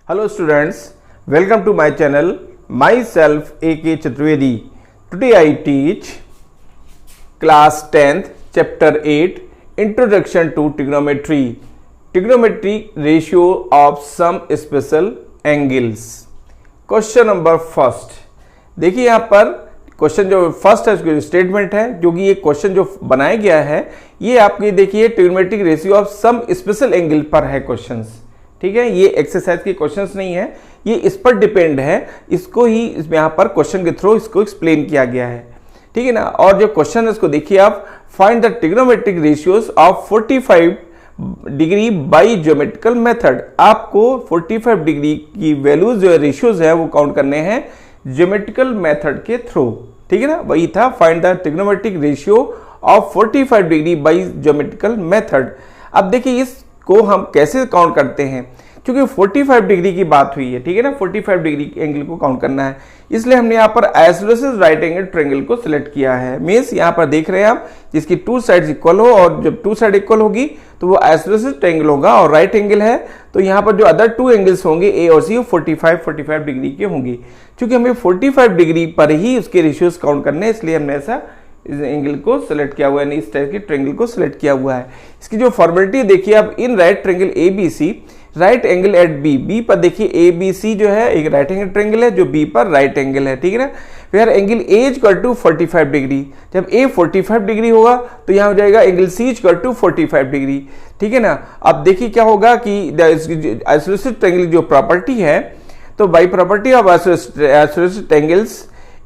Hello students, welcome to my channel. Myself A.K. Chaturvedi. Today I teach class 10th chapter 8 Introduction to Trigonometry. Trigonometric ratio of some special angles. Question number first, देखिए यहाँ पर question जो first है उसकी statement है, जो कि ये क्वेश्चन जो बनाया गया है ये आपकी देखिए trigonometric ratio of some special angle पर है क्वेश्चंस, ठीक है। ये एक्सरसाइज के क्वेश्चंस नहीं है, ये इस पर डिपेंड है, इसको ही इसमें यहाँ पर क्वेश्चन के थ्रू इसको एक्सप्लेन किया गया है, ठीक है ना। और जो क्वेश्चन है उसको देखिए आप, find the trigonometric ratios of 45 degree by geometrical method. आपको 45 डिग्री की वैल्यूज जो रेशियोज है वो काउंट करने हैं ज्योमेट्रिकल मेथड के थ्रू, ठीक है ना। वही था find the trigonometric ratio of 45 degree by geometrical method. अब देखिए इसको हम कैसे काउंट करते हैं, क्योंकि 45 डिग्री की बात हुई है, ठीक है ना। 45 डिग्री एंगल को काउंट करना है, इसलिए हमने यहाँ पर आइसोसेलेस राइट एंगल ट्रायंगल को सिलेक्ट किया है। मींस यहाँ पर देख रहे हैं आप, जिसकी टू साइड्स इक्वल हो, और जब टू साइड इक्वल होगी तो वो आइसोसेलेस ट्रायंगल होगा, और राइट एंगल है तो यहाँ पर जो अदर टू एंगल्स होंगे ए और सी वो 45 डिग्री के होंगे। क्योंकि हमें 45 डिग्री पर ही उसके रेशियोज काउंट करने हैं, इसलिए हमने ऐसा इस एंगल को सिलेक्ट किया हुआ है, इस टाइप के ट्रायंगल को सिलेक्ट किया हुआ है। इसकी जो फॉर्मेलिटी देखिए आप, in right triangle A B C, right angle at B, B पर देखिए ए बी सी जो है एक राइट एंगल ट्रायंगल है जो बी पर राइट एंगल है, ठीक है ना। फिर angle A equal to 45 degree, जब ए 45 डिग्री होगा तो यहाँ हो जाएगा angle C equal to 45 degree, ठीक है ना। अब देखिए क्या होगा कि आइसोसेलेस ट्रायंगल जो प्रॉपर्टी है, तो by property of isosceles triangles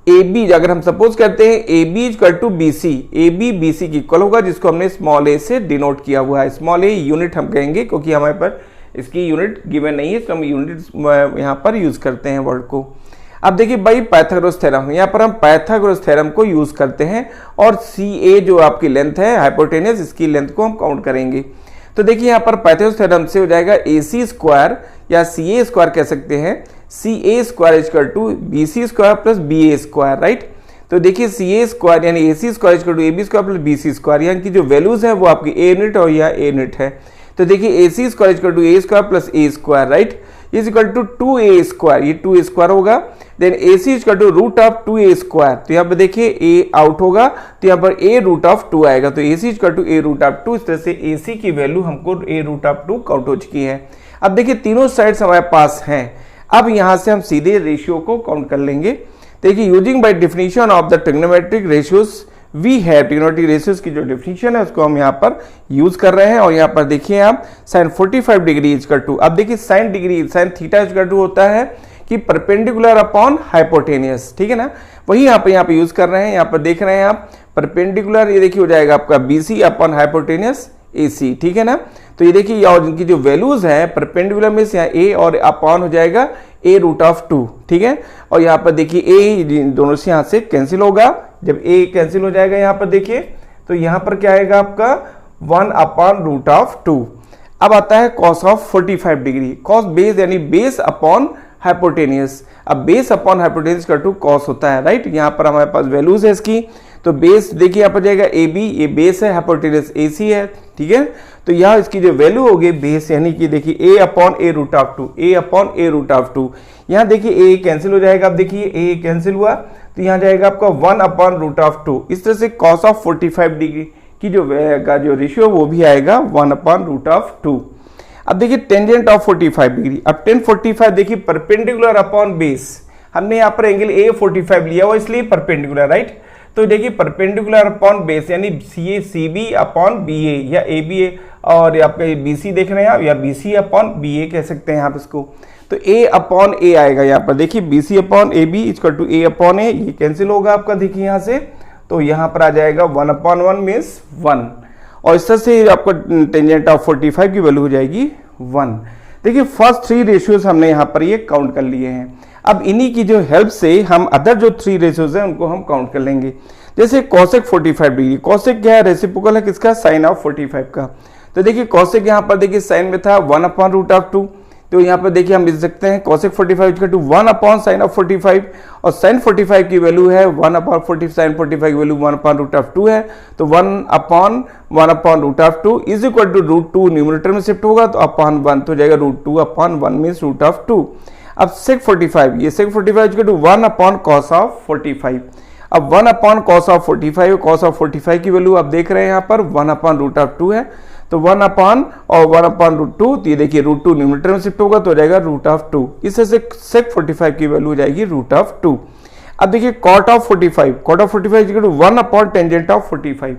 A B, अगर हम सपोज करते हैं A B equal to B C, A B C की इक्वल होगा, जिसको हमने स्मॉल ए से डिनोट किया हुआ है। स्मॉल ए यूनिट हम कहेंगे, क्योंकि हमारे पर इसकी यूनिट गिवन नहीं है, तो हम यूनिट यहाँ पर यूज करते हैं वर्ड को। अब देखिए भाई पाइथागोरस थ्योरम, यहाँ पर हम पाइथागोरस थ्योरम को यूज करते हैं, और सी ए जो आपकी लेंथ है हाइपोटेनस, इसकी लेंथ को हम काउंट करेंगे। तो देखिए यहाँ पर पाइथागोरस थ्योरम से हो जाएगा ए सी स्क्वायर या सी ए स्क्वायर कह सकते हैं, C A square equal to B C square plus B A square, right. तो देखिए सी ए स्क्वायर यानी A C square equal to A B square plus B C square, यानी कि जो वैल्यूज है वो आपकी ए यूनिट और या ए यूनिट है। तो देखिए A C square equal to A square plus A square, right, is equal to 2a square, ये 2a स्क्वायर होगा। Then A C equal to root of 2a square, तो यहाँ पर देखिए ए आउट होगा तो यहाँ पर a रूट ऑफ 2 आएगा, तो A C equal to a root of 2। इस तरह से ए सी की वैल्यू हमको a रूट ऑफ 2 काउंट हो चुकी है। अब देखिए तीनों साइड्स हमारे पास हैं, अब यहाँ से हम सीधे रेशियो को काउंट कर लेंगे। देखिए using by definition of the trigonometric ratios we have, trigonometric ratios की जो डेफिनेशन है उसको हम यहाँ पर यूज कर रहे हैं। और यहाँ पर देखिए आप साइन 45 डिग्री इक्वल टू, अब देखिए sine degree sine theta equal to होता है कि परपेंडिकुलर अपॉन हाइपोटेनियस, ठीक है ना। वही यहाँ पे यूज कर रहे हैं, यहाँ पर देख रहे हैं आप परपेंडिकुलर, ये देखिए हो जाएगा आपका BC अपॉन हाइपोटेनियस AC, ठीक है ना। तो ये देखिए और इनकी जो वैल्यूज है परपेंडिकुलर में यहाँ A और अपॉन हो जाएगा A रूट ऑफ 2, ठीक है। और यहाँ पर देखिए A दोनों से यहाँ से कैंसिल होगा, जब A कैंसिल हो जाएगा यहाँ पर देखिए, तो यहाँ पर क्या आएगा आपका 1 अपॉन रूट ऑफ 2। अब आता है cos of 45 degree, cos base यानी बेस अपॉन हाइपोटेनियस। अब बेस अपॉन हाइपोटेनियस का टू कॉस होता है, राइट। यहाँ पर हमारे पास वैल्यूज है इसकी, तो बेस देखिए यहाँ पर जाएगा ए बी, ये बेस है, हाइपोटेनियस ए सी है, ठीक है। तो यहाँ इसकी जो वैल्यू होगी बेस यानी कि देखिए A upon A root of 2, A upon A root of 2। यहाँ देखिए ए कैंसिल हो जाएगा, अब देखिए ए कैंसिल हुआ तो यहाँ जाएगा आपका 1 अपॉन रूट ऑफ 2। इस तरह से कॉस ऑफ 45 डिग्री की जो रेशियो वो भी आएगा 1 अपॉन रूट ऑफ 2। अब देखिए टेंजेंट ऑफ 45 डिग्री, अब टेन 45 देखिए परपेंडिकुलर अपॉन बेस, हमने यहाँ पर एंगल ए 45 लिया हुआ इसलिए परपेंडिकुलर, राइट। तो देखिए परपेंडिकुलर अपॉन बेस यानी सी ए सी बी अपॉन बी ए, या ए बी ए, और आपका बी सी देख रहे हैं आप, या बी सी अपॉन बी ए कह सकते हैं आप इसको। तो ए अपॉन ए आएगा यहाँ पर, देखिए B C upon A B equal to A upon A, ये कैंसिल होगा आपका देखिए यहाँ से, तो यहाँ पर आ जाएगा 1 अपॉन 1 मीन्स 1, और इस तरह से आपको टेंजेंट ऑफ 45 की वैल्यू हो जाएगी 1। देखिए फर्स्ट 3 रेशियोज हमने यहाँ पर ये काउंट कर लिए हैं। अब इन्हीं की जो हेल्प से हम अदर जो 3 रेशियोज हैं उनको हम काउंट कर लेंगे। जैसे कॉसेक 45 डिग्री, कॉसेक क्या है, रेसिप्रोकल है किसका, साइन ऑफ 45 का। तो देखिए कॉसेक यहाँ पर देखिए साइन में था 1 अपॉन रूट ऑफ 2, तो यहाँ पर देखिए हम लिख सकते हैं cosec 45 equal to 1 upon sine of 45, और साइन 45 की वैल्यू है 1 अपॉन 40, साइन 45 की वैल्यू 1 अपॉन रूट ऑफ 2 है, तो 1 upon root of 2 is equal to root 2 numerator में शिफ्ट होगा तो अपॉन 1 तो जाएगा root 2 upon 1 means root of 2। अब सेक 45, ये sec 45 equal to 1 upon cos of 45। अब 1 upon cos of 45, cos of 45 की वैल्यू आप देख रहे हैं यहाँ पर 1 अपॉन रूट ऑफ 2 है, तो 1 अपॉन और 1 अपॉन रूट 2, तो ये देखिए रूट 2 न्यूमरेटर में शिफ्ट होगा तो हो जाएगा रूट ऑफ 2। इससे से सेक 45 की वैल्यू हो जाएगी रूट ऑफ 2। अब देखिए cot of 45, cot of 45 equal to 1 upon tangent of 45,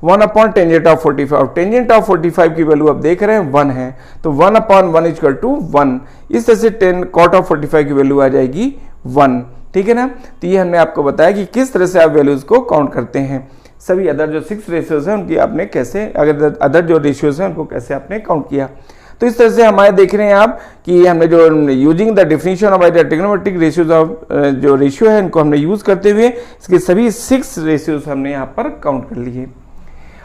1 upon tangent of 45, और टेंजेंट ऑफ 45 की वैल्यू आप देख रहे हैं 1 है, तो 1 अपॉन 1 इक्वल टू 1। इस तरह से कॉट ऑफ 45 की वैल्यू आ जाएगी 1, ठीक है ना। तो ये हमने आपको बताया कि किस तरह से आप वैल्यूज को काउंट करते हैं। सभी अदर जो 6 रेशियोज हैं उनकी आपने कैसे, अगर अदर जो रेशियोज हैं उनको कैसे आपने काउंट किया। तो इस तरह से हमारे देख रहे हैं आप कि हमने जो using the definition of the trigonometric ratios of जो रेशियो है इनको हमने यूज करते हुए इसके सभी 6 रेशियोज हमने यहाँ पर काउंट कर लिए।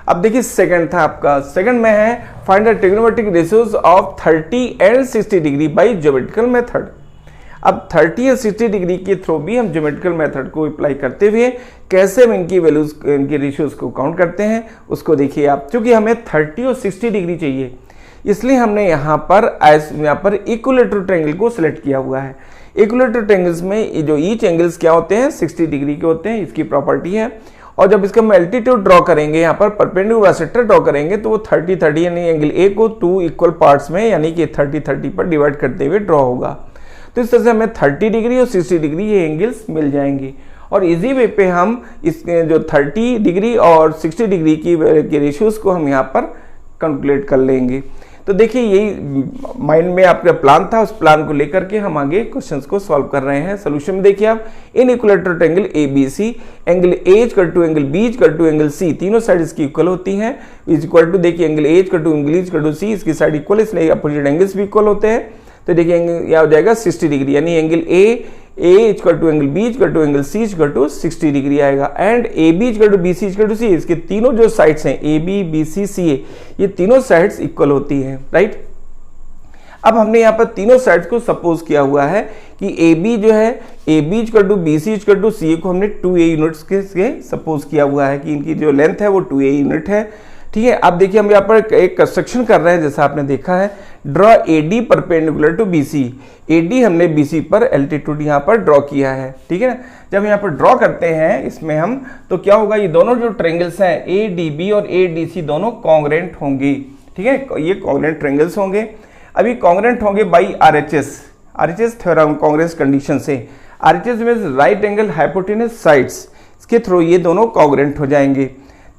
अब देखिए सेकंड था आपका, सेकंड में है find the trigonometric ratios of 30 and 60 degree by geometrical method. अब 30 और 60 डिग्री के थ्रू भी हम ज्योमेट्रिकल मेथड को अप्लाई करते हुए कैसे हम इनकी वैल्यूज, इनकी रेशियोज को काउंट करते हैं उसको देखिए आप। क्योंकि हमें 30 और 60 डिग्री चाहिए इसलिए हमने यहाँ पर इक्विलेटरल ट्रायंगल को सिलेक्ट किया हुआ है। इक्विलेटरल ट्रायंगल्स में जो ईच एंगल्स क्या होते हैं 60 डिग्री के होते हैं, इसकी प्रॉपर्टी है। और जब इसका हम एल्टीट्यूड ड्रॉ करेंगे, यहाँ पर परपेंडिकुलर बाइसेक्टर ड्रॉ करेंगे तो वो 30-30 यानी एंगल ए को 2 इक्वल पार्ट्स में यानी कि 30-30 पर डिवाइड करते हुए ड्रॉ होगा। तो इस तरह से हमें 30 डिग्री और 60 डिग्री ये एंगल्स मिल जाएंगे, और इजी वे पे हम इस जो 30 डिग्री और 60 डिग्री की रेशियोज को हम यहाँ पर कैलकुलेट कर लेंगे। तो देखिए यही माइंड में आपका प्लान था, उस प्लान को लेकर के हम आगे क्वेश्चंस को सॉल्व कर रहे हैं। सोल्यूशन में देखिए आप, in equilateral triangle ABC, angle A equal to angle B equal to angle C, तीनों साइड इसकी इक्वल होती हैं। इज इक्वल टू देखिए angle A equal to angle equal to C, इसकी साइड इक्वल, इसलिए अपोजिट एंगल्स भी equal होते हैं। तो देखिए यह हो जाएगा 60 डिग्री, यानी angle A equal to angle B equal to angle C equal to 60 degree आएगा। And AB equal to BC equal to C, इसके तीनों जो साइड्स हैं AB BC CA, ये तीनों साइड्स इक्वल होती हैं, राइट। अब हमने यहाँ पर तीनों साइड्स को सपोज किया हुआ है कि AB जो है AB equal to BC equal to CA को हमने 2A यूनिट्स के सपोज किया हुआ है कि इनकी जो लेंथ है वो 2A यूनिट है, ठीक है। अब देखिए हम यहाँ पर एक कंस्ट्रक्शन कर रहे हैं, जैसा आपने देखा है, draw AD perpendicular to BC। AD हमने BC पर एल्टीट्यूड यहाँ पर ड्रॉ किया है, ठीक है ना। जब यहाँ पर ड्रॉ करते हैं इसमें हम, तो क्या होगा, ये दोनों जो ट्रायंगल्स हैं ADB और ADC दोनों कॉन्ग्रेंट होंगे, ठीक है, ये कॉन्ग्रेंट ट्रायंगल्स होंगे। अभी कॉन्ग्रेंट होंगे by RHS theorem, Congress condition से। RHS means right angle hypotenuse sides, इसके थ्रू ये दोनों कॉन्ग्रेंट हो जाएंगे।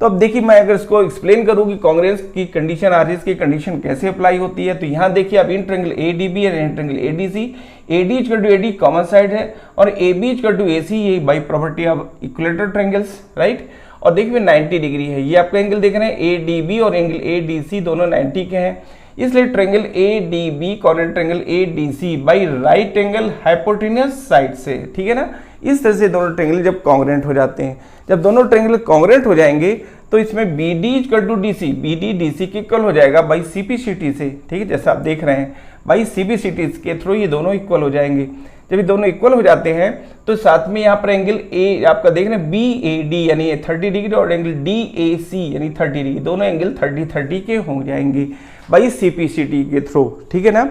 तो अब देखिए मैं अगर इसको एक्सप्लेन करूँ कि कांग्रेस की कंडीशन, RHS की कंडीशन कैसे अप्लाई होती है, तो यहाँ देखिए आप इन ट्रायंगल ADB और in triangle ADC, AD equal to AD common side है और AB इक्वल टू AC, ये by property of equilateral triangles, right. और देखिए 90 डिग्री है, ये आपका एंगल देख रहे हैं ADB और एंगल ADC दोनों 90 के हैं, इसलिए triangle ADB corner triangle ADC by right angle hypotenuse side से, ठीक है ना। इस तरह से दोनों ट्रायंगल जब कॉन्ग्रेंट हो जाते हैं, जब दोनों ट्रायंगल कॉन्ग्रेंट हो जाएंगे तो इसमें BD equal to DC, BD DC के इक्वल हो जाएगा बाई CPCT से, ठीक है, जैसा आप देख रहे हैं बाई CPCT के थ्रू ये दोनों इक्वल हो जाएंगे। जब ये दोनों इक्वल हो जाते हैं तो साथ में यहाँ पर एंगल A आपका देख रहे हैं BAD यानी 30 डिग्री और एंगल DAC यानी 30 डिग्री, दोनों एंगल 30-30 के हो जाएंगे बाई CPCT के थ्रू, ठीक है ना।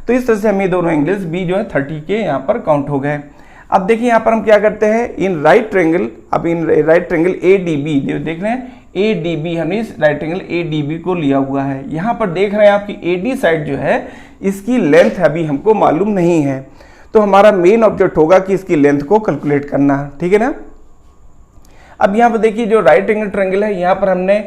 तो इस तरह से हम ये दोनों एंगल्स B जो है 30 के यहाँ पर काउंट हो गए। अब देखिए यहाँ पर हम क्या करते हैं, इन राइट ट्रायंगल, अब इन राइट ट्रायंगल ADB जो देख रहे हैं ADB, हमने इस राइट ट्रायंगल ADB को लिया हुआ है। यहाँ पर देख रहे हैं आपकी AD साइड जो है इसकी लेंथ अभी हमको मालूम नहीं है, तो हमारा मेन ऑब्जेक्ट होगा कि इसकी लेंथ को कैलकुलेट करना, ठीक है ना। अब यहाँ पर देखिए जो राइट एंगल ट्रायंगल है, यहाँ पर हमने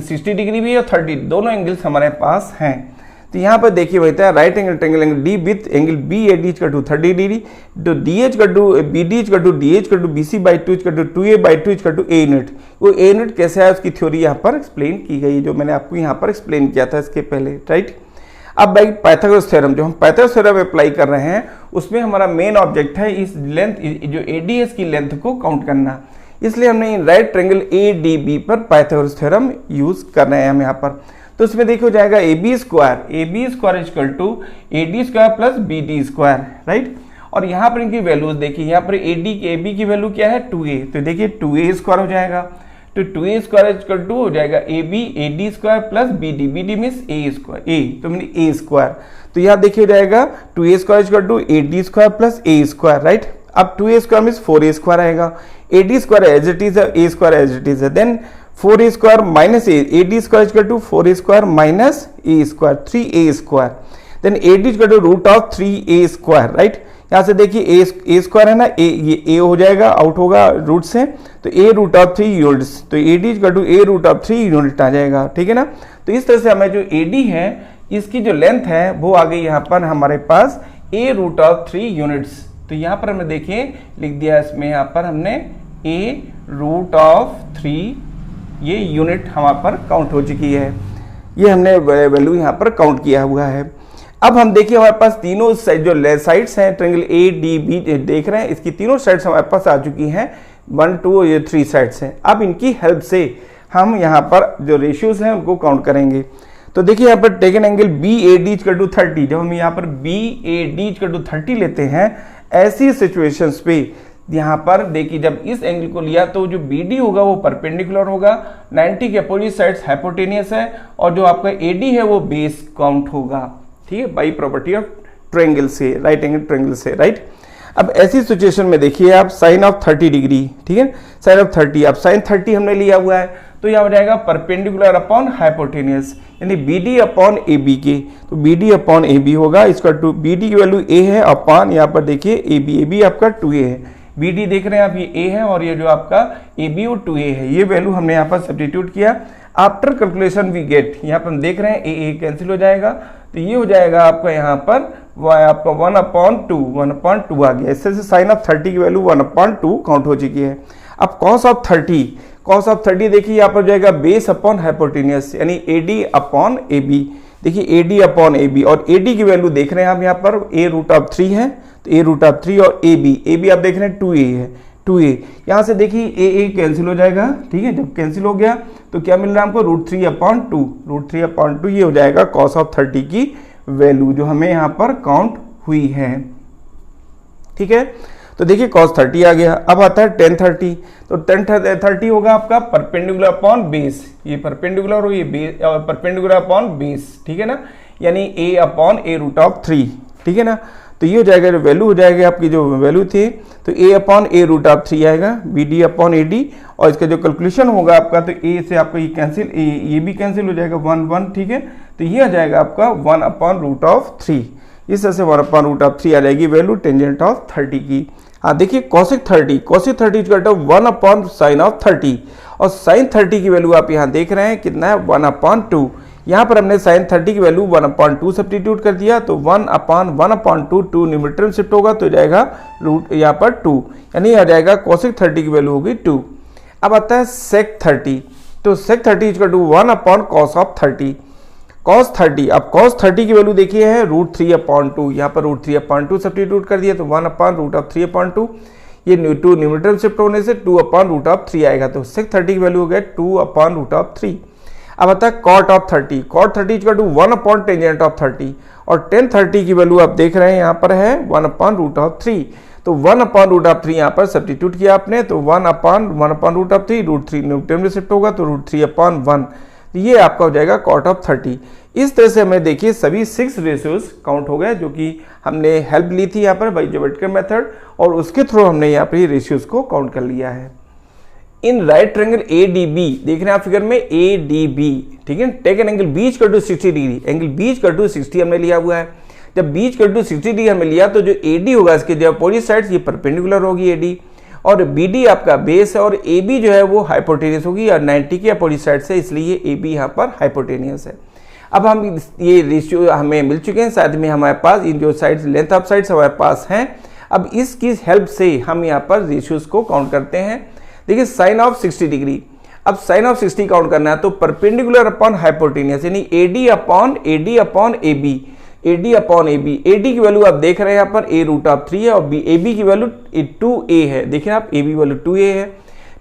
60 डिग्री भी और 30 दोनों एंगल्स हमारे पास हैं। तो यहाँ पर देखिए होता है right angle triangle angle D with angle BAD equal to 30 degree, तो DH equal to BD equal to DH equal to BC by 2 equal to 2A by 2 equal to A unit. वो A यूनिट कैसे है उसकी theory यहाँ पर explain की गई, जो मैंने आपको यहाँ पर एक्सप्लेन किया था इसके पहले, राइट। अब भाई पाइथागोरस थ्योरम, जो हम पाइथागोरस थ्योरम अप्लाई कर रहे हैं उसमें हमारा मेन ऑब्जेक्ट है इस लेंथ, जो ADS की लेंथ को काउंट करना, इसलिए हमने राइट ट्रायंगल ADB पर पाइथागोरस थ्योरम यूज कर रहे हैं हम यहाँ पर। तो उसमें देखिए हो जाएगा AB square equal to AD square plus BD square, right. और यहाँ पर इनकी वैल्यूज देखिए, यहाँ पर AB की वैल्यू क्या है 2A, तो देखिए 2A स्क्वायर हो जाएगा, तो 2A स्क्वायर इक्वल टू हो जाएगा AB AD square plus BD means A square, A तो मीन A स्क्वायर, तो यहाँ देखिए हो जाएगा 2A square equal to AD square plus A square, right. अब 2A square means 4A square आएगा, AD square as it is है, A square as it is है, then 4A square minus A, AD square equal to 4A square minus A square 3A square, then AD equal to root of 3A square, right. यहाँ से देखिए A square है ना, ये A हो जाएगा, out होगा रूट से, तो A रूट ऑफ 3 यूनिट्स, तो AD equal to A root of 3 unit आ जाएगा, ठीक है ना। तो इस तरह से हमें जो AD है इसकी जो लेंथ है वो आ गई यहाँ पर हमारे पास A रूट ऑफ 3 यूनिट्स, तो यहाँ पर हमने देखिए लिख दिया इसमें, यहाँ पर हमने A रूट ऑफ 3 ये यूनिट हमारे पर काउंट हो चुकी है, ये हमने वैल्यू यहाँ पर काउंट किया हुआ है। अब हम देखिए हमारे पास तीनों जो साइड्स हैं ट्रायंगल ADB देख रहे हैं, इसकी तीनों साइड्स हमारे पास आ चुकी हैं, 1 2 ये 3 साइड्स हैं। अब इनकी हेल्प से हम यहाँ पर जो रेशियोज हैं उनको काउंट करेंगे। तो देखिए यहाँ पर taken angle BAD equal to 30, जब हम यहाँ पर BAD इक्वल टू 30 लेते हैं, ऐसी सिचुएशंस पे यहाँ पर देखिए जब इस एंगल को लिया तो जो BD होगा वो परपेंडिकुलर होगा, 90 के अपोजिट साइड्स हाइपोटेनियस है, और जो आपका AD है वो बेस काउंट होगा, ठीक है, बाई प्रॉपर्टी ऑफ ट्रायंगल से, राइट एंगल ट्रायंगल से, राइट। अब ऐसी सिचुएशन में देखिए आप साइन ऑफ 30 डिग्री, ठीक है, साइन ऑफ 30, अब साइन 30 हमने लिया हुआ है, तो यह हो जाएगा परपेंडिकुलर अपॉन हाइपोटेनियस, यानी BD अपॉन AB के, तो BD अपॉन AB होगा, इसका टू BD की वैल्यू A है अपॉन यहाँ पर देखिए AB आपका 2A है, BD देख रहे हैं आप ये A है और ये जो आपका AB वो 2A है, ये वैल्यू हमने यहाँ पर सब्स्टिट्यूट किया। आफ्टर कैलकुलेशन वी गेट, यहाँ पर हम देख रहे हैं A कैंसिल हो जाएगा, तो ये हो जाएगा आपका यहाँ पर आपका 1/2 आ गया, इससे साइन ऑफ 30 की वैल्यू 1/2 काउंट हो चुकी है। अब कॉस ऑफ 30 देखिए यहाँ पर जाएगा बेस अपॉन हाइपोटेनियस, यानी AD अपॉन AB, देखिए AD अपॉन AB, और AD की वैल्यू देख रहे हैं आप यहाँ पर A रूट ऑफ 3 है, तो A रूट ऑफ 3 और AB आप देख रहे हैं 2A है, 2A, यहाँ से देखिए A कैंसिल हो जाएगा, ठीक है, जब कैंसिल हो गया तो क्या मिल रहा है हमको रूट 3/2, ये हो जाएगा कॉस ऑफ 30 की वैल्यू जो हमें यहाँ पर काउंट हुई है, ठीक है। तो देखिए cos 30 आ गया। अब आता है tan 30, तो tan 30 होगा आपका परपेंडिकुलर अपॉन बेस, ये परपेंडिकुलर और ये बेस परपेंडिकुलर अपॉन बेस, ठीक है ना, यानी a upon a root of 3, ठीक है ना। तो ये हो जाएगा, जो वैल्यू हो जाएगी आपकी जो वैल्यू थी, तो a upon a root of 3 आएगा, BD अपॉन AD, और इसका जो कैलकुलेशन होगा आपका, तो a से आपका ये कैंसिल, ये भी कैंसिल हो जाएगा 1 ठीक है, तो ये आ जाएगा आपका 1 अपॉन रूट ऑफ 3, इस तरह से 1 अपॉन रूट ऑफ 3 आ जाएगी वैल्यू टेंजेंट ऑफ 30 की। हाँ देखिए cosec 30 equal to 1 upon sine of 30, और साइन 30 की वैल्यू आप यहाँ देख रहे हैं कितना है 1/2, यहाँ पर हमने साइन 30 की वैल्यू 1/2 सब्स्टिट्यूट कर दिया, तो 1/1/2 2 न्यूमरेटर में शिफ्ट होगा, तो जाएगा रूट यहाँ पर 2, यानी आ जाएगा कॉसिक 30 की वैल्यू होगी 2। अब आता है सेक 30, तो sec 30 equal to 1 upon cos of 30, cos 30, अब cos 30 की वैल्यू देखिए है रूट 3/2, यहाँ पर रूट 3/2 सब्स्टिट्यूट कर दिया, तो 1 अपॉन रूट ऑफ 3/2, ये 2 न्यूमरेटर में शिफ्ट होने से 2 अपॉन रूट ऑफ 3 आएगा, तो सेक 30 की वैल्यू हो गया 2 अपॉन रूट ऑफ 3। अब आता है cot of 30, cot 30 equal to 1 upon tangent of 30, और tan 30 की वैल्यू आप देख रहे हैं यहाँ पर है 1 अपॉन रूट ऑफ 3, तो 1 अपॉन रूट ऑफ 3 यहाँ पर सब्स्टिट्यूट किया आपने, तो 1 upon root of 3, root 3 numerator में शिफ्ट होगा, तो रूट 3/1, ये आपका हो जाएगा cot ऑफ 30। इस तरह से हमें देखिए सभी 6 रेशियोज काउंट हो गए, जो कि हमने हेल्प ली थी यहाँ पर बाई ज्योमेट्रिकल मेथड, और उसके थ्रू हमने यहाँ पर रेशियोज को काउंट कर लिया है। इन राइट ट्रायंगल ADB देख रहे हैं आप फिगर में ADB, ठीक है, take an angle B equal to 60 degree, angle B equal to 60 हमने लिया हुआ है। जब B इक्वल टू 60 डिग्री हमने लिया तो जो AD होगा इसके जो अपोजिट साइड्स ये परपेंडिकुलर होगी AD, और BD आपका बेस है, और AB जो है वो हाइपोटेनियस होगी और 90 के अपोजिट साइड से, इसलिए AB यहाँ पर हाइपोटेनियस है। अब हम ये रेशियो हमें मिल चुके हैं, साथ में हमारे पास इन जो साइड्स लेंथ ऑफ साइड्स हमारे पास हैं। अब इसकी हेल्प से हम यहाँ पर रेशियोज को काउंट करते हैं। देखिए साइन ऑफ 60 डिग्री, अब साइन ऑफ 60 काउंट करना है तो परपेंडिकुलर अपॉन हाइपोटेनियस, यानी AD upon AB, AD upon AB, AD की वैल्यू आप देख रहे हैं यहाँ पर A रूट ऑफ 3 है, और AB की वैल्यू 2A है, देखिए आप AB वैल्यू 2A है।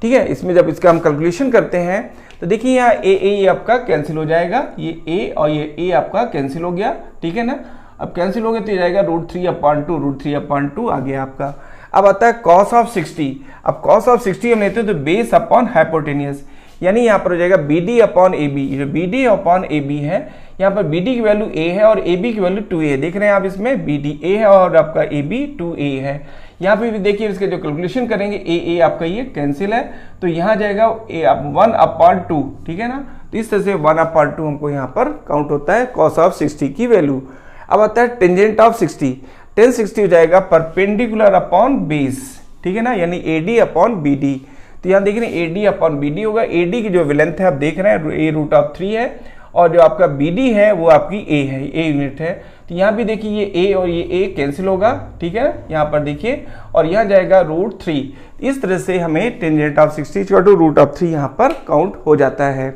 ठीक है। इसमें जब इसका हम कैलकुलेशन करते हैं तो देखिए यहाँ ए आपका कैंसिल हो जाएगा, ये ए और ये ए आपका कैंसिल हो गया, ठीक है ना। अब कैंसिल हो गया तो ये जाएगा √3/2 आ गया आपका। अब आता है cos ऑफ 60। अब cos ऑफ 60 हम लेते हैं तो बेस अपॉन हाइपोटेनियस, यानी यहाँ पर हो जाएगा BD अपॉन AB। जो BD अपॉन AB है, यहाँ पर BD की वैल्यू A है और AB की वैल्यू 2A है। देख रहे हैं आप, इसमें BD A है और आपका AB 2A है। यहाँ पे भी देखिए इसके जो कैलकुलेशन करेंगे A आपका ये कैंसिल है, तो यहाँ जाएगा 1/2, ठीक है ना। तो इस तरह से 1/2 हमको यहाँ पर काउंट होता है cos ऑफ 60 की वैल्यू। अब आता है टेंजेंट ऑफ 60। tan 60 हो जाएगा परपेंडिकुलर अपॉन बेस, ठीक है ना, यानी AD अपॉन BD। तो यहाँ देख रहे हैं AD अपॉन BD होगा। AD की जो लेंथ है आप देख रहे हैं A√3 है और जो आपका BD है वो आपकी A है, A यूनिट है। तो यहाँ भी देखिए ये A और ये A कैंसिल होगा, ठीक है, यहाँ पर देखिए, और यहाँ जाएगा √3। इस तरह से हमें टेंजेंट ऑफ 60 √3 यहाँ पर काउंट हो जाता है।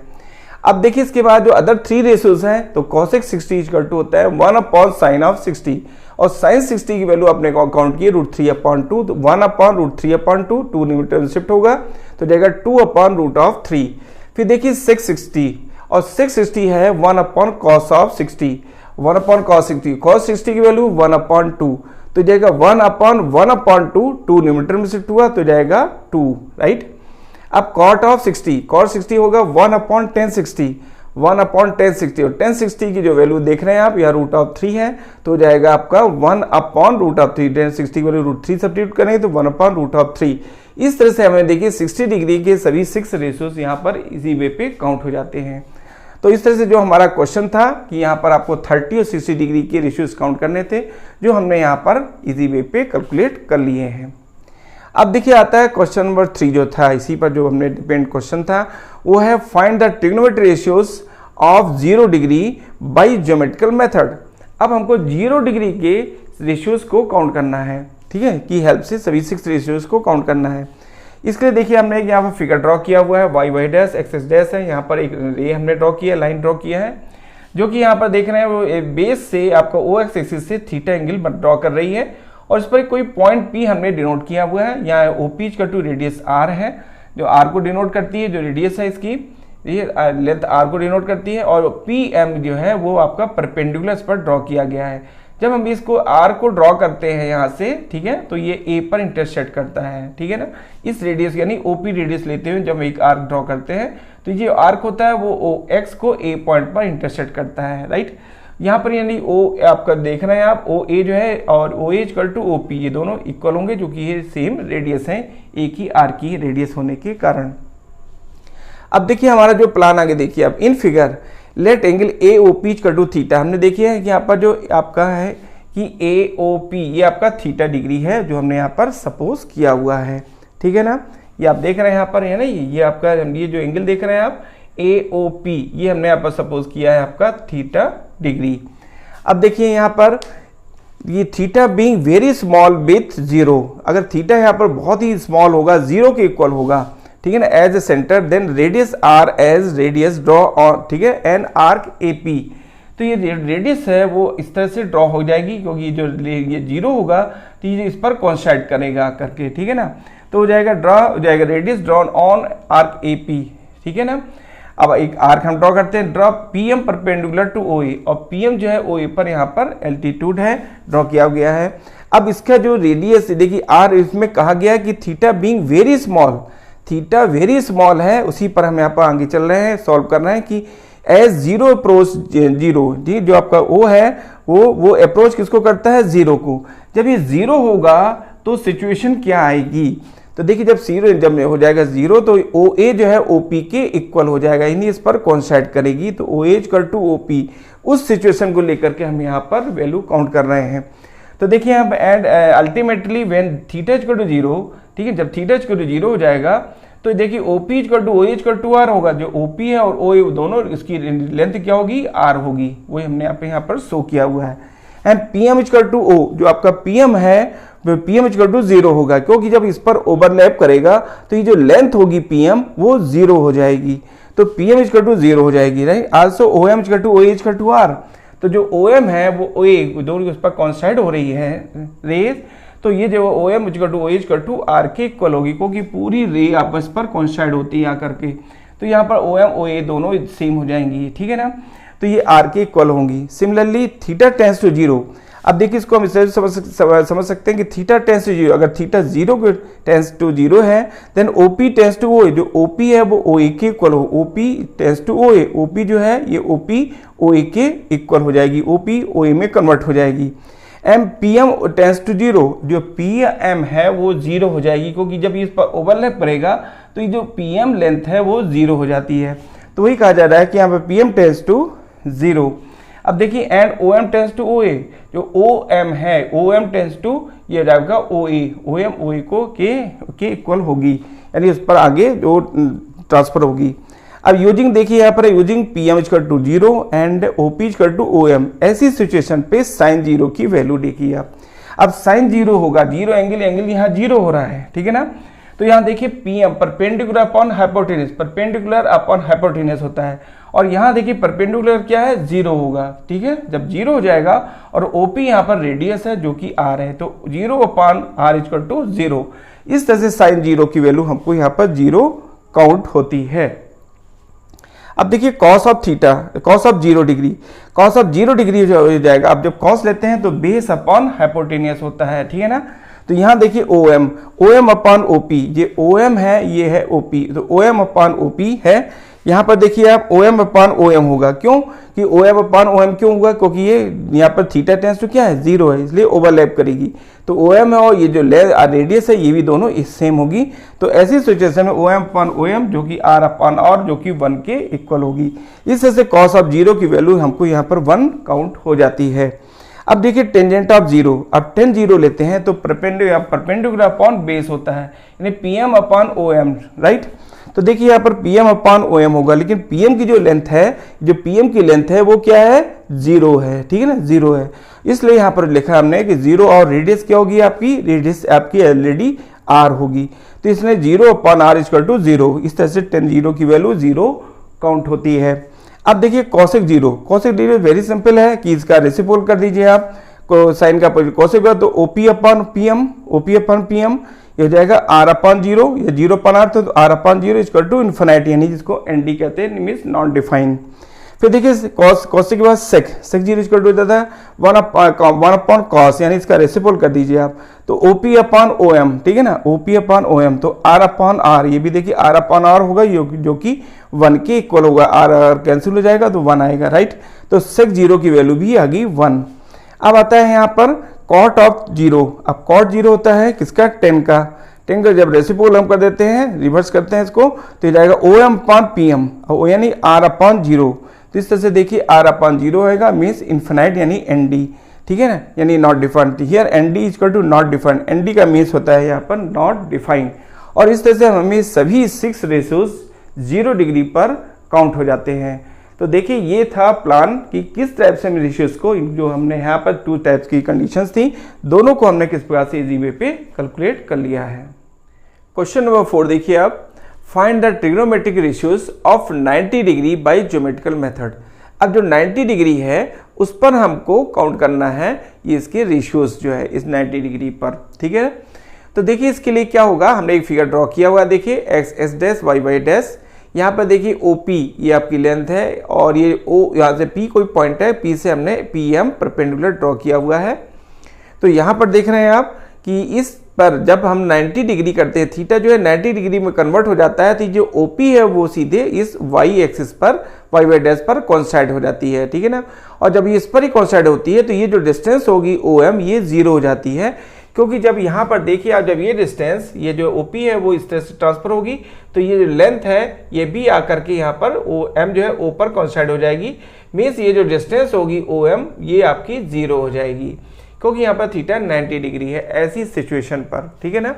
अब देखिए इसके बाद जो अदर 3 रेशियोज हैं, तो cosec 60 होता है 1/sin ऑफ 60, और sin 60 की वैल्यू अपने को काउंट की √3/2, तो 1/√3/2, 2 न्यूमरेटर में शिफ्ट होगा तो जाएगा 2/√3। फिर देखिए sec 60, और sec 60 है 1/cos ऑफ 60, 1/cos 60, cos 60 की वैल्यू 1/2, तो जाएगा 1/1/2, 2 न्यूमरेटर में शिफ्ट हुआ तो जाएगा 2, राइट। अब cot ऑफ 60, cot 60 होगा 1/tan 60, 1/tan 60, और tan 60 की जो वैल्यू देख रहे हैं आप यहाँ √3 है, तो जाएगा आपका 1/√3। tan 60 की वैल्यू √3 सब्स्टिट्यूट करेंगे तो 1/√3। इस तरह से हमें देखिए 60 डिग्री के सभी 6 रेशियोज यहाँ पर इसी वे पे काउंट हो जाते हैं। तो इस तरह से जो हमारा क्वेश्चन था कि यहाँ पर आपको 30 और 60 डिग्री के रेशियोज काउंट करने थे, जो हमने यहाँ पर इजी वे पे कैलकुलेट कर लिए हैं। अब देखिए आता है क्वेश्चन नंबर 3 जो था, इसी पर जो हमने डिपेंड क्वेश्चन था, वो है find the trigonometry ratios of 0 degree by geometrical method. अब हमको 0 डिग्री के रेशियोज को काउंट करना है, ठीक है, की हेल्प से सभी 6 रेशियोज को काउंट करना है। इसके लिए देखिए हमने यहाँ पर फिगर ड्रॉ किया हुआ है, y डैश x डैश है, यहाँ पर एक रे हमने ड्रॉ किया, लाइन ड्रॉ किया है, जो कि यहाँ पर देख रहे हैं वो बेस से आपका OX एक्सिस से थीटा एंगल ड्रॉ कर रही है, और इस पर कोई पॉइंट P हमने डिनोट किया हुआ है। यहाँ OP रेडियस R है, जो R को डिनोट करती है, जो रेडियस है इसकी, ये लेंथ R को डिनोट करती है, और PM जो है वो आपका परपेंडिकुलर इस पर ड्रॉ किया गया है। जब हम इसको R को ड्रॉ करते हैं यहाँ से, ठीक है, तो ये A पर इंटरसेक्ट करता है, ठीक है ना, इस रेडियस यानी OP रेडियस लेते हुए जब एक आर्क ड्रॉ करते हैं तो ये आर्क होता है वो OX को A पॉइंट पर इंटरसेक्ट करता है, राइट। यहाँ पर यानी O आपका देख रहे हैं आप, OA जो है और OA = OP, ये दोनों इक्वल होंगे, जो कि ये सेम रेडियस है, एक ही आर्क की रेडियस होने के कारण। अब देखिए हमारा जो प्लान आगे देखिए, अब in figure let angle AOP = theta. हमने देखिए है कि यहाँ पर जो आपका है कि AOP ये आपका थीटा डिग्री है, जो हमने यहाँ पर सपोज किया हुआ है, ठीक है ना। ये आप देख रहे हैं यहाँ पर है ना, ये आपका ये जो एंगल देख रहे हैं आप AOP, ये हमने यहाँ पर सपोज किया है आपका थीटा डिग्री। अब देखिए यहाँ पर ये theta being very small with 0, अगर थीटा यहाँ पर बहुत ही स्मॉल होगा, 0 के इक्वल होगा, ठीक है ना, as a centre, then radius R as radius draw on, ठीक है, एन आर्क AP। तो ये रेडियस है वो इस तरह से ड्रॉ हो जाएगी, क्योंकि जो ये 0 होगा तो ये इस पर कॉन्साइड करेगा करके, ठीक है ना। तो हो जाएगा ड्रॉ हो जाएगा radius drawn on arc AP, ठीक है ना। अब एक आर्क हम ड्रॉ करते हैं, draw PM perpendicular to OA, और PM जो है OA पर यहाँ पर एल्टीट्यूड है, ड्रॉ किया गया है। अब इसका जो रेडियस देखिए R, इसमें कहा गया है कि theta being very small, theta very small है, उसी पर हम यहाँ पर आगे चल रहे हैं, सॉल्व कर रहे हैं कि एज 0 अप्रोच 0, जी जो आपका O है वो अप्रोच किसको करता है, 0 को। जब ये 0 होगा तो सिचुएशन क्या आएगी, तो देखिए जब हो जाएगा 0 तो OA जो है OP के इक्वल हो जाएगा, यानी इस पर कॉन्साइड करेगी, तो OA = OP, उस सिचुएशन को लेकर के हम यहाँ पर वैल्यू काउंट कर रहे हैं। तो देखिए हम एंड अल्टीमेटली व्हेन थीटा = 0, ठीक है, जब थीटा = 0 हो जाएगा तो देखिए OP = OA = R होगा, जो OP है और OA दोनों इसकी लेंथ क्या होगी, R होगी, वही हमने यहाँ पर शो किया हुआ है। एंड PM = O, जो आपका PM है PM = 0 होगा, क्योंकि जब इस पर ओवरलैप करेगा तो ये जो लेंथ होगी PM वो 0 हो जाएगी, तो PM = 0 हो जाएगी, right. Also OM = OA = R, तो जो OM है वो OA दोनों उस पर कॉन्साइड हो रही है रेस, तो ये जो O M equal to O equal to R के इक्वल होगी, क्योंकि पूरी रे आपस पर कॉन्साइड होती है आकर के। तो यहाँ पर ओ एम ओ ए दोनों सेम हो जाएंगी, ठीक है ना। तो ये आर के इक्वल होंगी। Similarly theta tends to zero, अब देखिए इसको हम इसे समझ सकते हैं कि थीटा टेंस टू जीरो, अगर थीटा जीरो को टेंस टू जीरो है then OP tends to O A, जो ओपी है वो ओ ए के इक्वल हो, OP tends to O A, OP जो है ये ओपी ओ ए के इक्वल हो जाएगी, ओपी ओ ए में कन्वर्ट हो जाएगी। M P M tends to zero, जो पी एम है वो जीरो हो जाएगी, क्योंकि जब इस पर ओवरलैप पड़ेगा तो ये जो पी एम लेंथ है वो जीरो हो जाती है। तो वही कहा जा रहा है कि यहाँ पर P M tends to zero. अब देखिए and O M tends to O A, जो ओ एम है ओ एम टेंस टू ये हो जाएगा ओ ए, ओ एम ओ ए को के इक्वल होगी, यानी उस पर आगे जो ट्रांसफर होगी। अब यूजिंग देखिए यहाँ पर using P M equal to zero and O P equal to O M, ऐसी सिचुएशन पे साइन जीरो की वैल्यू देखिए आप। अब साइन जीरो होगा, जीरो एंगल यहाँ जीरो हो रहा है, ठीक है ना। तो यहाँ देखिए P M perpendicular upon hypotenuse, perpendicular upon hypotenuse होता है, और यहाँ देखिए परपेंडिकुलर क्या है, जीरो होगा, ठीक है। जब जीरो हो जाएगा और ओपी यहाँ पर रेडियस है जो कि आर है, तो zero upon R equal to zero, इस तरह से साइन जीरो की वैल्यू हमको यहाँ पर जीरो काउंट होती है। अब देखिए cos of theta, cos of zero degree, cos of zero degree हो जाएगा। अब जब कॉस लेते हैं तो बेस अपॉन हाइपोटेनियस होता है, ठीक है ना। तो यहाँ देखिए ओ एम अपॉन ओपी, ये ओ एम है ये है ओपी, तो ओ एम अपॉन ओपी है। यहाँ पर देखिए आप O M upon O M होगा, क्यों कि O M upon O M क्यों होगा, क्योंकि ये यहाँ पर थीटा टेंस टू क्या है, जीरो है, इसलिए ओवरलैप करेगी। तो ओ एम है और ये जो रेडियस है ये भी दोनों सेम होगी। तो ऐसी सिचुएशन में O M upon O M जो कि आर अपॉन आर जो कि 1 के इक्वल होगी। इस तरह से कॉस ऑफ जीरो की वैल्यू हमको यहाँ पर 1 काउंट हो जाती है। अब देखिए टेंजेंट ऑफ जीरो, अब टेन जीरो लेते हैं तो परपेंडिकुलर अपॉन बेस होता है, यानी P M upon O M, right. तो देखिए यहाँ पर P M upon O M होगा, लेकिन पी एम की जो लेंथ है, जो पी एम की लेंथ है वो क्या है, जीरो है, ठीक है ना, जीरो है। इसलिए यहाँ पर लिखा हमने कि जीरो और रेडियस क्या होगी आपकी, रेडियस आपकी ऑलरेडी आर होगी, तो इसमें zero upon R equal to zero, इस तरह से टेन जीरो की वैल्यू जीरो काउंट होती है। अब देखिए cosec zero, cosec zero very simple है कि इसका रेसिप्रोकल कर दीजिए आप को साइन का कॉसेक का, तो OP upon P M, OP upon P M ये हो जाएगा आर अपॉन जीरो, या जीरो अपॉन आर, तो R upon zero equal to infinity, यानी जिसको एन डी कहते हैं, मींस नॉन डिफाइंड। फिर देखिए कॉसेक के बाद सेक जीरो इक्वल टू हो जाता है 1 अपॉन कॉस, यानी इसका रेसिप्रोकल कर दीजिए आप, तो ओपी अपॉन ओ एम, ठीक है ना, ओपी अपॉन ओ एम, तो आर अपॉन आर, ये भी देखिए आर अपॉन आर होगा जो कि 1 के इक्वल होगा, आर आर कैंसिल हो जाएगा तो 1 आएगा, राइट। तो सेक जीरो की वैल्यू भी आ गई 1। अब आता है यहाँ पर कॉट ऑफ जीरो, अब कॉट जीरो होता है किसका, 10 का, 10 का जब रेसिप्रोकल हम कर देते हैं, रिवर्स करते हैं इसको, तो ये जाएगा O M upon P M, यानी आर अपॉन जीरो। तो इस तरह से देखिए आर अपॉन जीरो होगा, मीन्स इन्फिनाइट यानी एन डी, ठीक है ना, यानी not defined. Here N D equal to not defined, N D का मीन्स होता है यहाँ पर नॉट डिफाइंड। और इस तरह से हमें सभी 6 रेशियोज 0 डिग्री पर काउंट हो जाते हैं। तो देखिए ये था प्लान कि किस टाइप से हम रेशियोज को, जो हमने यहाँ पर 2 टाइप्स की कंडीशंस थी, दोनों को हमने किस प्रकार से इजी वे पे कैलकुलेट कर लिया है। क्वेश्चन नंबर 4 देखिए आप, find the trigonometric ratios of 90 degree by geometrical method. अब जो 90 डिग्री है उस पर हमको काउंट करना है ये इसके रेशियोज जो है इस 90 डिग्री पर, ठीक है। तो देखिए इसके लिए क्या होगा, हमने एक फिगर ड्रॉ किया हुआ, देखिए X S dash Y Y dash, यहाँ पर देखिए ओ पी ये आपकी लेंथ है, और ये ओ यहाँ से पी कोई पॉइंट है, पी से हमने पी एम परपेंडिकुलर ड्रॉ किया हुआ है। तो यहाँ पर देख रहे हैं आप कि इस पर जब हम 90 डिग्री करते हैं, थीटा जो है 90 डिग्री में कन्वर्ट हो जाता है, तो जो ओपी है वो सीधे इस वाई एक्सिस पर, वाई वाई डैश पर कॉन्साइड हो जाती है, ठीक है ना। और जब ये इस पर ही कॉन्साइड होती है तो ये जो डिस्टेंस होगी ओ एम ये 0 हो जाती है, क्योंकि जब यहाँ पर देखिए आप, जब ये डिस्टेंस, ये जो ओपी है वो इस तरह से ट्रांसफर होगी, तो ये जो लेंथ है ये भी आकर के यहाँ पर ओ एम जो है ओ पर कॉन्साइड हो जाएगी, मीन्स ये जो डिस्टेंस होगी ओ एम ये आपकी 0 हो जाएगी, क्योंकि यहाँ पर थीटा 90 डिग्री है ऐसी सिचुएशन पर, ठीक है ना।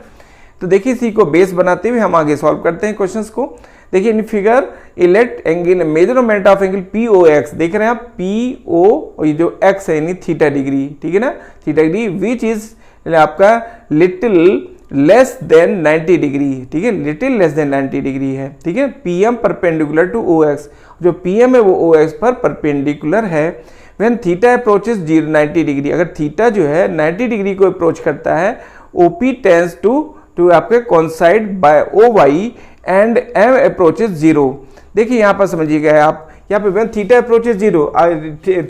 तो देखिए इसी को बेस बनाते हुए हम आगे सॉल्व करते हैं क्वेश्चंस को। देखिए in figure elect angle, measurement of angle P O X, देख रहे हैं आप पी ओ, और ये जो एक्स है यानी थीटा डिग्री, ठीक है ना, थीटा डिग्री विच इज आपका लिटिल लेस देन 90 डिग्री, ठीक है, लिटिल लेस देन 90 डिग्री है, ठीक है। P M perpendicular to O X, जो पी एम है वो ओ एक्स पर परपेंडिकुलर है, व्हेन थीटा अप्रोचेस 90 डिग्री, अगर थीटा जो है 90 डिग्री को अप्रोच करता है, OP टेंस टू आपके coincide by OY and M approaches 0। देखिए यहाँ पर समझिएगा आप, यहाँ पे when theta approaches 0,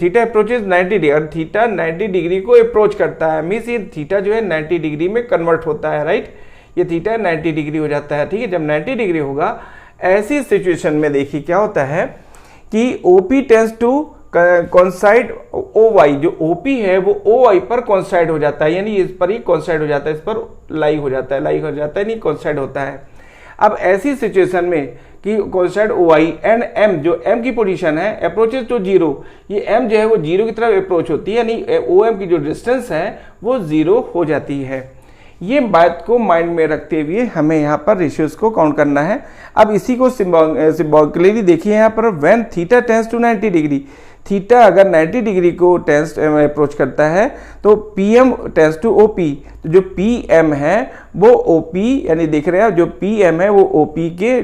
theta approaches 90 degree, और थीटा 90 डिग्री को अप्रोच करता है, मीन्स ये थीटा जो है 90 डिग्री में कन्वर्ट होता है, राइट। ये थीटा 90 डिग्री हो जाता है, ठीक है। जब 90 डिग्री होगा ऐसी सिचुएशन में देखिए क्या होता है कि OP tends to coincide OY, जो OP है वो OY पर कोइंसाइड हो जाता है, यानी इस पर ही कोइंसाइड हो जाता है, इस पर लाई हो जाता है, नहीं कोइंसाइड होता है। अब ऐसी सिचुएशन में कि कोइंसाइड OY एंड M, जो M की पोजीशन है अप्रोचेस टू 0, ये M जो है वो 0 की तरफ अप्रोच होती है, यानी OM की जो डिस्टेंस है वो 0 हो जाती है। ये बात को माइंड में रखते हुए हमें यहाँ पर रेशियोज को काउंट करना है। अब इसी को सिंबॉलिकली देखिए यहाँ पर, when theta tends to 90 degree, theta अगर 90 डिग्री को टेंस अप्रोच करता है तो PM टेंस टू OP, तो जो PM है वो OP, यानी देख रहे हैं जो PM है वो OP की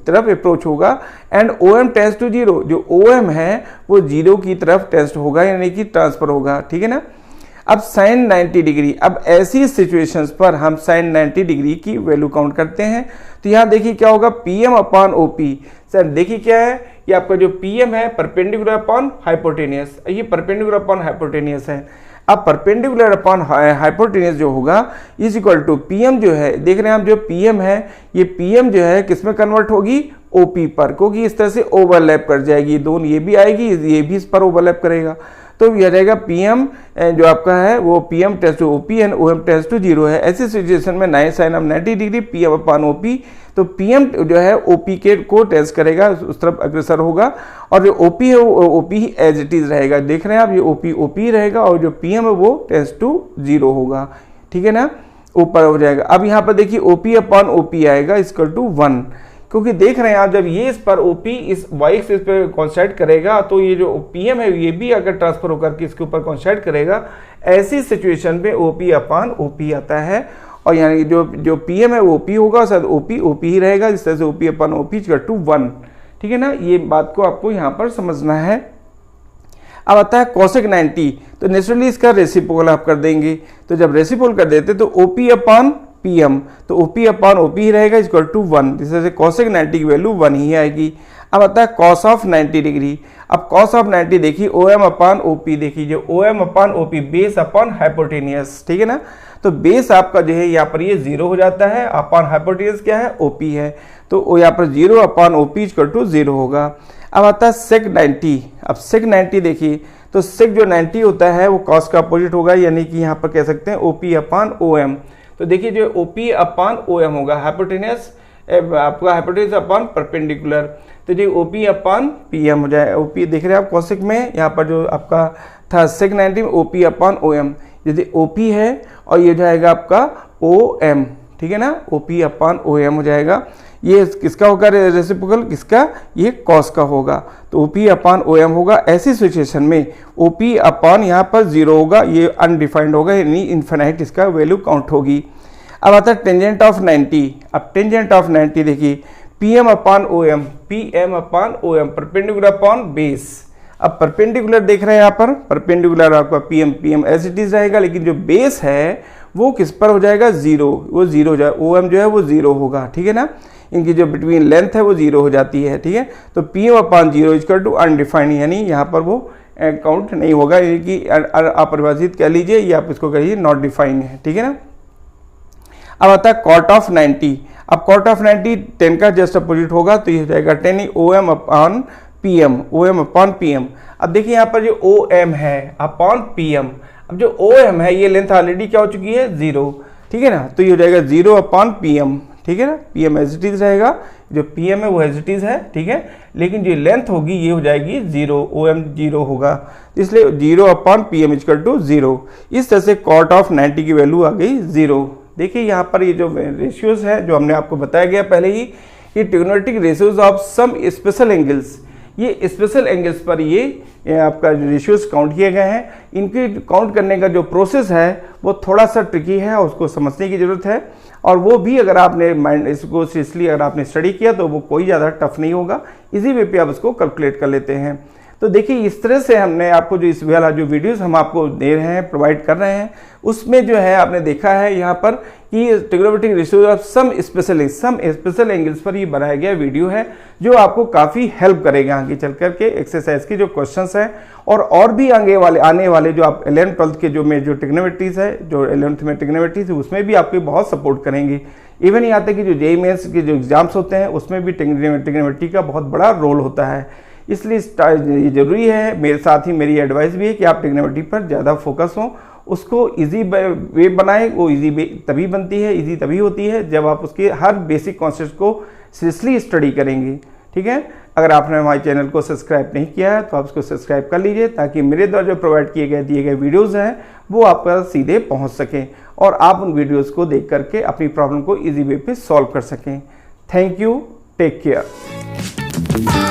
तरफ अप्रोच होगा, एंड OM टेंस टू 0, जो OM है वो 0 की तरफ टेंस होगा, यानी कि ट्रांसफर होगा, ठीक है ना। अब साइन 90 डिग्री, अब ऐसी सिचुएशंस पर हम साइन 90 डिग्री की वैल्यू काउंट करते हैं। तो यहाँ देखिए क्या होगा, PM अपॉन OP। सर देखिए क्या है, ये आपका जो PM है परपेंडिकुलर अपॉन हाइपोटेनियस, ये परपेंडिकुलर अपॉन हाइपोटेनियस है। अब परपेंडिकुलर अपॉन हाइपोटेनियस जो होगा इज इक्वल टू PM जो है, देख रहे हैं आप, जो PM है ये PM जो है किस में कन्वर्ट होगी, OP पर, क्योंकि इस तरह से ओवरलैप कर जाएगी, दोनों ये भी आएगी, ये भी इस पर ओवरलैप करेगा, तो यह रहेगा PM जो आपका है वो PM tends to OP and OM tends to 0 है। ऐसी सिचुएशन में nine sine of 90 degree PM upon OP, तो PM जो है OP के को टेंस करेगा, उस तरफ अग्रसर होगा, और जो OP है वो OP ही एज इट इज रहेगा। देख रहे हैं आप, ये OP ही रहेगा, और जो PM है वो टेंस टू 0 होगा, ठीक है ना, ऊपर हो जाएगा। अब यहाँ पर देखिए OP अपॉन OP आएगा इक्वल टू 1, क्योंकि देख रहे हैं आप जब ये इस पर OP इस y एक्सिस पे कॉन्साइड करेगा तो ये जो PM है ये भी अगर ट्रांसफर होकर के इसके ऊपर कॉन्साइड करेगा, ऐसी सिचुएशन पे OP अपॉन OP आता है, और यानी जो PM है वो OP होगा, शायद OP ही रहेगा, इस तरह से OP upon OP equal to 1, ठीक है ना। ये बात को आपको यहाँ पर समझना है। अब आता है कोसेक 90, तो नेचुरली इसका रेसिप्रोकल आप कर देंगे, तो जब रेसिप्रोकल कर देते तो OP अपॉन PM, तो OP अपॉन OP ही रहेगा इक्वल टू 1, जिससे कोसेक 90 की वैल्यू 1 ही आएगी। अब आता है कॉस ऑफ 90 डिग्री, अब कॉस ऑफ 90 देखिए OM अपॉन OP, देखिए जो OM upon OP base upon hypotenuse, ठीक है ना, तो बेस आपका जो है यहाँ पर ये 0 हो जाता है, अपॉन हाइपोटेनियस क्या है, OP है, तो यहाँ पर 0 अपॉन OP इक्वल टू 0 होगा। अब आता है सेक 90, अब सेक 90 देखिए, तो सेक जो 90 होता है वो कॉस का अपोजिट होगा, यानी कि यहाँ पर कह सकते हैं OP अपॉन OM। तो देखिए जो OP अपॉन OM होगा, हाइपोटेनियस आपका हाइपोटेनियस अपॉन परपेंडिकुलर, तो जो OP अपॉन PM हो जाए, OP देख रहे हैं आप कोसेक में, यहाँ पर जो आपका था सेक 90 में OP अपॉन OM, यदि OP है और ये जाएगा आपका OM, ठीक है ना, OP अपॉन OM हो जाएगा। ये किसका होगा रेसिप्रोकल, किसका, ये कॉस का होगा, तो OP अपॉन OM होगा। ऐसी सिचुएशन में OP अपॉन यहाँ पर 0 होगा, ये अनडिफाइंड होगा, यानी इन्फिनाइट इसका वैल्यू काउंट होगी। अब आता है टेंजेंट ऑफ 90, अब टेंजेंट ऑफ 90 देखिए PM upon OM, PM upon OM perpendicular upon base. अब परपेंडिकुलर देख रहे हैं यहाँ पर, परपेंडिकुलर आपका PM एज इट इज रहेगा, लेकिन जो बेस है वो किस पर हो जाएगा, 0, वो 0 हो जाएगा, OM जो है वो 0 होगा, ठीक है ना, इनकी जो बिटवीन लेंथ है वो 0 हो जाती है, ठीक है। तो PM upon 0 equal to undefined, यानी यहाँ पर वो काउंट नहीं होगा, यानी कि अपरिभाषित कह लीजिए, या आप इसको कहिए नॉट डिफाइंड है, ठीक है ना। अब आता है कॉट ऑफ 90, अब कॉट ऑफ 90 10 का जस्ट अपोजिट होगा, तो ये हो जाएगा 10 OM upon PM, OM upon PM। अब देखिए यहाँ पर जो OM है अपॉन PM, अब जो OM है ये लेंथ ऑलरेडी क्या हो चुकी है, 0, ठीक है ना, तो ये हो जाएगा 0 अपॉन PM, ठीक है ना, PM एज इट इज रहेगा, जो PM है वो एज इट इज है, ठीक है, लेकिन जो लेंथ होगी ये हो जाएगी 0, OM 0 होगा, इसलिए 0 अपॉन PM इक्वल टू 0। इस तरह से कॉट ऑफ 90 की वैल्यू आ गई 0। देखिए यहाँ पर ये जो रेशियोज है जो हमने आपको बताया गया पहले ही, ये trigonometric ratios of some special angles, ये स्पेशल एंगल्स पर ये आपका रेशियोज काउंट किए गए हैं। इनके काउंट करने का जो प्रोसेस है वो थोड़ा सा ट्रिकी है, उसको समझने की ज़रूरत है, और वो भी अगर आपने माइंड इसको सीरियसली अगर आपने स्टडी किया तो वो कोई ज़्यादा टफ नहीं होगा, इसी वे पे आप इसको कैलकुलेट कर लेते हैं। तो देखिए इस तरह से हमने आपको जो इस वाला जो वीडियोस हम आपको दे रहे हैं, प्रोवाइड कर रहे हैं, उसमें जो है आपने देखा है यहाँ पर कि trigonometric ratio of some special angles पर ये बनाया गया वीडियो है, जो आपको काफ़ी हेल्प करेगा आगे चल करके एक्सरसाइज के जो क्वेश्चंस हैं और भी आने वाले जो आप 11th 12th के जो ट्रिग्नोमेट्रीज है, जो 11th में ट्रिग्नोमेट्रीज है, उसमें भी आपको बहुत सपोर्ट करेंगे। इवन यहाँ तक कि जो JEE मेंस के जो एग्जाम्स होते हैं उसमें भी ट्रिग्नोमेट्री का बहुत बड़ा रोल होता है। इसलिए ये जरूरी है, मेरे साथ ही मेरी एडवाइस भी है कि आप ट्रिग्नोमेट्री पर ज़्यादा फोकस हो, उसको इजी वे बनाएं। वो इजी वे तभी बनती है, इजी तभी होती है जब आप उसके हर बेसिक कॉन्सेप्ट को सीरियसली स्टडी करेंगे। ठीक है, अगर आपने हमारे चैनल को सब्सक्राइब नहीं किया है तो आप उसको सब्सक्राइब कर लीजिए, ताकि मेरे द्वारा जो प्रोवाइड दिए गए वीडियोज़ हैं वो आप पर सीधे पहुंच सकें और आप उन वीडियोज़ को देख करके अपनी प्रॉब्लम को इजी वे पे सॉल्व कर सकें। Thank you, take care.